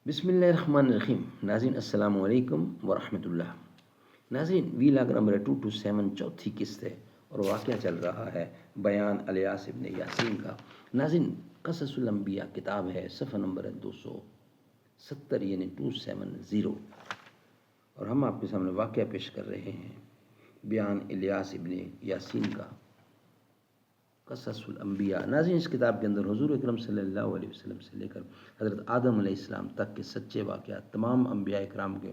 بسم اللہ الرحمن الرحیم. ناظرین السلام علیکم ورحمۃ اللہ. ناظرین ویلاگ نمبر 227 چوتھی قسط ہے اور واقعہ چل رہا ہے بیان الیاس ابن یاسین کا. ناظرین قصص الانبیاء کتاب ہے، صفحہ نمبر ہے 270 یعنی 270، اور ہم آپ کے سامنے واقعہ پیش کر رہے ہیں بیان الیاس ابن یاسین کا، قصص الانبیاء. ناظرین اس کتاب کے اندر حضور اکرم صلی اللہ علیہ وسلم سے لے کر حضرت آدم علیہ السلام تک کے سچے واقعات، تمام انبیاء اکرام کے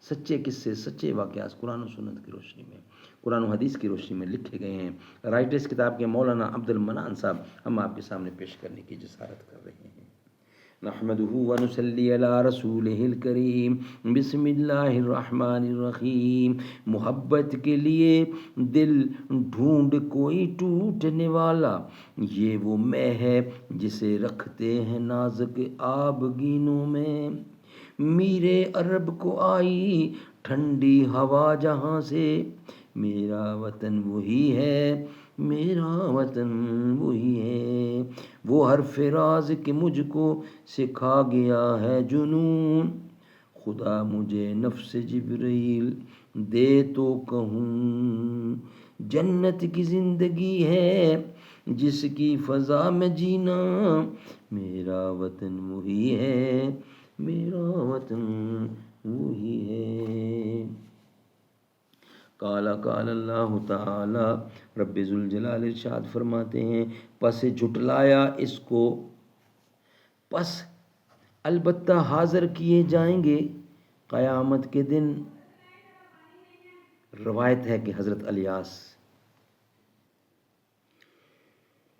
سچے قصے، سچے واقعات قرآن و سنت کی روشنی میں، قرآن و حدیث کی روشنی میں لکھے گئے ہیں. رائٹر اس کتاب کے مولانا عبد المنان صاحب ہم آپ کے سامنے پیش کرنے کی جسارت کر رہے ہیں. نحمده ونصلي على رسوله الکریم. بسم اللہ الرحمن الرحیم. محبت کے لیے دل ڈھونڈ کوئی ٹوٹنے والا، یہ وہ میں ہے جسے رکھتے ہیں نازک آبگینوں میں. میرے عرب کو آئی ٹھنڈی ہوا جہاں سے، میرا وطن وہی ہے، میرا وطن وہی ہے. وہ حرف راز کہ مجھ کو سکھا گیا ہے جنون، خدا مجھے نفس جبرائیل دے تو کہوں. جنت کی زندگی ہے جس کی فضا میں جینا، میرا وطن وہی ہے، میرا وطن وہی ہے. قال اللہ تعالی، رب ذوالجلال ارشاد فرماتے ہیں، پس جھٹلایا اس کو، پس البتہ حاضر کیے جائیں گے قیامت کے دن. روایت ہے کہ حضرت الیاس،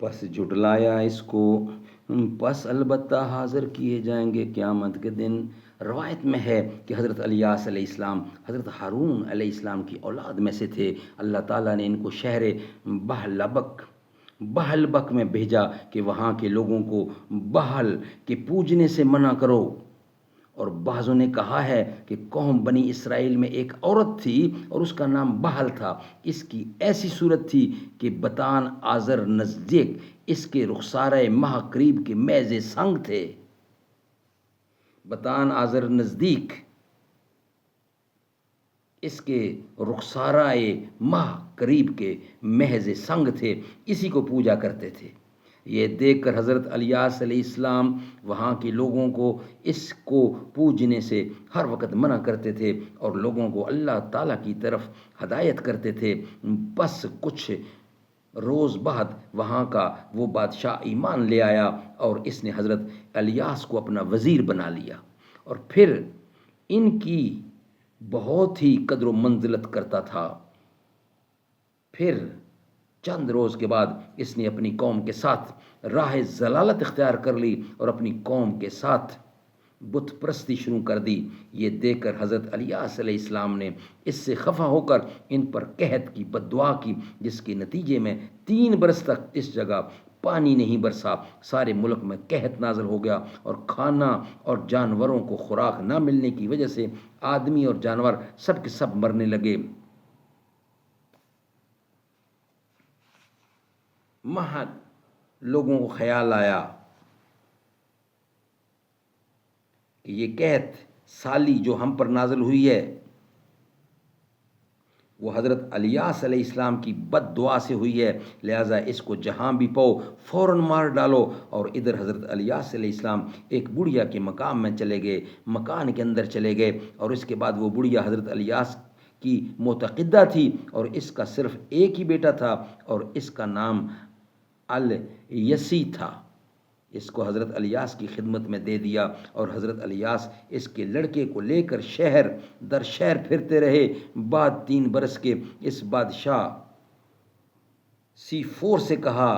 پس جھٹلایا اس کو، پس البتہ حاضر کیے جائیں گے قیامت کے دن. روایت میں ہے کہ حضرت الیاس علیہ السلام حضرت ہارون علیہ السلام کی اولاد میں سے تھے. اللہ تعالیٰ نے ان کو شہر بہلبک میں بھیجا کہ وہاں کے لوگوں کو بہل کے پوجنے سے منع کرو. اور بعضوں نے کہا ہے کہ قوم بنی اسرائیل میں ایک عورت تھی اور اس کا نام بہل تھا. اس کی ایسی صورت تھی کہ بطان آذر نزدیک اس کے رخسارۂ ماہ قریب کے میزے سنگ تھے. بطان آذر نزدیک اس کے رخسارۂ ماہ قریب کے محض سنگ تھے، اسی کو پوجا کرتے تھے. یہ دیکھ کر حضرت الیاس علیہ السلام وہاں کے لوگوں کو اس کو پوجنے سے ہر وقت منع کرتے تھے اور لوگوں کو اللہ تعالیٰ کی طرف ہدایت کرتے تھے. بس کچھ روز بعد وہاں کا وہ بادشاہ ایمان لے آیا اور اس نے حضرت الیاس کو اپنا وزیر بنا لیا اور پھر ان کی بہت ہی قدر و منزلت کرتا تھا. پھر چند روز کے بعد اس نے اپنی قوم کے ساتھ راہ ضلالت اختیار کر لی اور اپنی قوم کے ساتھ بت پرستی شروع کر دی. یہ دیکھ کر حضرت الیاس علیہ السلام نے اس سے خفا ہو کر ان پر قحط کی بد دعا کی، جس کے نتیجے میں 3 برس تک اس جگہ پانی نہیں برسا. سارے ملک میں قحط نازل ہو گیا اور کھانا اور جانوروں کو خوراک نہ ملنے کی وجہ سے آدمی اور جانور سب کے سب مرنے لگے. لوگوں کو خیال آیا کہ یہ قحط سالی جو ہم پر نازل ہوئی ہے وہ حضرت الیاس علیہ السلام کی بد دعا سے ہوئی ہے، لہٰذا اس کو جہاں بھی پاؤ فوراً مار ڈالو. اور ادھر حضرت الیاس علیہ السلام ایک بڑھیا کے مقام میں چلے گئے، مکان کے اندر چلے گئے، اور اس کے بعد وہ بڑھیا حضرت الیاس کی معتقدہ تھی اور اس کا صرف ایک ہی بیٹا تھا اور اس کا نام الیسی تھا. اس کو حضرت الیاس کی خدمت میں دے دیا اور حضرت الیاس اس کے لڑکے کو لے کر شہر در شہر پھرتے رہے. بعد 3 برس کے اس بادشاہ C4 سے کہا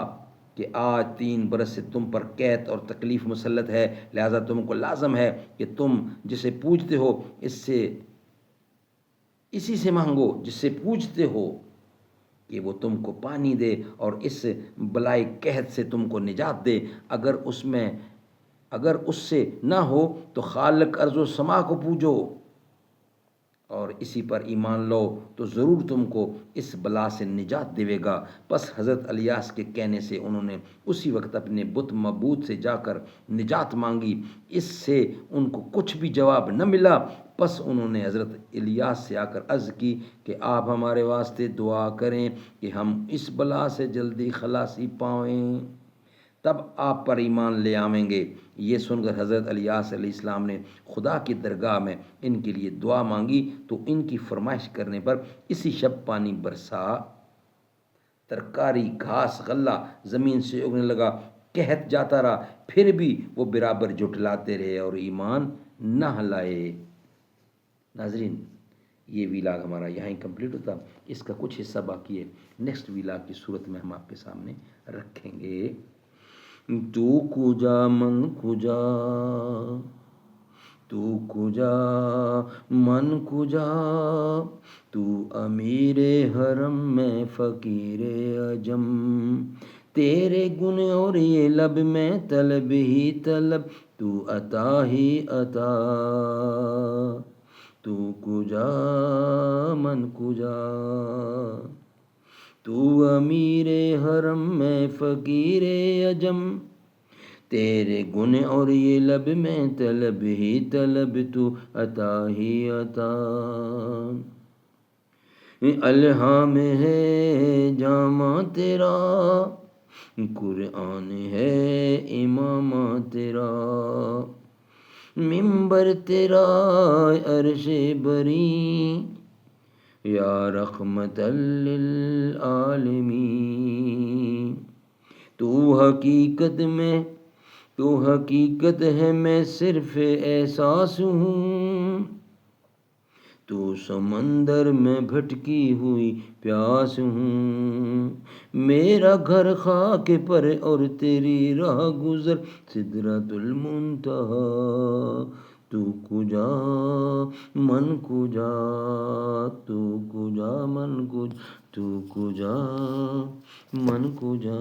کہ آج 3 برس سے تم پر قحط اور تکلیف مسلط ہے، لہذا تم کو لازم ہے کہ تم جسے پوجتے ہو اسی سے مانگو جس سے پوجتے ہو کہ وہ تم کو پانی دے اور اس بلائی قحط سے تم کو نجات دے. اگر اس سے نہ ہو تو خالق ارض و سما کو پوجو اور اسی پر ایمان لو تو ضرور تم کو اس بلا سے نجات دے گا۔ پس حضرت الیاس کے کہنے سے انہوں نے اسی وقت اپنے بت معبود سے جا کر نجات مانگی۔ اس سے ان کو کچھ بھی جواب نہ ملا۔ پس انہوں نے حضرت الیاس سے آ کر عرض کی کہ آپ ہمارے واسطے دعا کریں کہ ہم اس بلا سے جلدی خلاصی پائیں، تب آپ پر ایمان لے آئیں گے۔ یہ سن کر حضرت الیاس علیہ السلام نے خدا کی درگاہ میں ان کے لیے دعا مانگی تو ان کی فرمائش کرنے پر اسی شب پانی برسا، ترکاری گھاس غلہ زمین سے اگنے لگا، قحط جاتا رہا، پھر بھی وہ برابر جھٹلاتے رہے اور ایمان نہ لائے۔ ناظرین، یہ ویلاگ ہمارا یہاں ہی کمپلیٹ ہوتا، اس کا کچھ حصہ باقی ہے، نیکسٹ ویلاگ کی صورت میں ہم آپ کے سامنے رکھیں گے۔ تو کجا من کجا، تو کجا من کجا، تو امیر حرم میں فقیر عجم، تیرے گن اور یہ لب میں طلب ہی طلب، تو عطا ہی عطا، تو کجا من کجا، تو امیر حرم میں فقیر عجم، تیرے گن اور یہ لب میں طلب ہی طلب، تو عطا ہی عطا۔ الہام ہے جامہ تیرا، قرآن ہے امامہ تیرا، منبر تیرا عرش بری، یا رحمت للعالمین، تو حقیقت ہے میں صرف احساس ہوں، تو سمندر میں بھٹکی ہوئی پیاس ہوں، میرا گھر خاک پر اور تیری راہ گزر سدرۃ المنتہا، تو کجا من کجا، تو کجا من کجا، تو کجا من کجا۔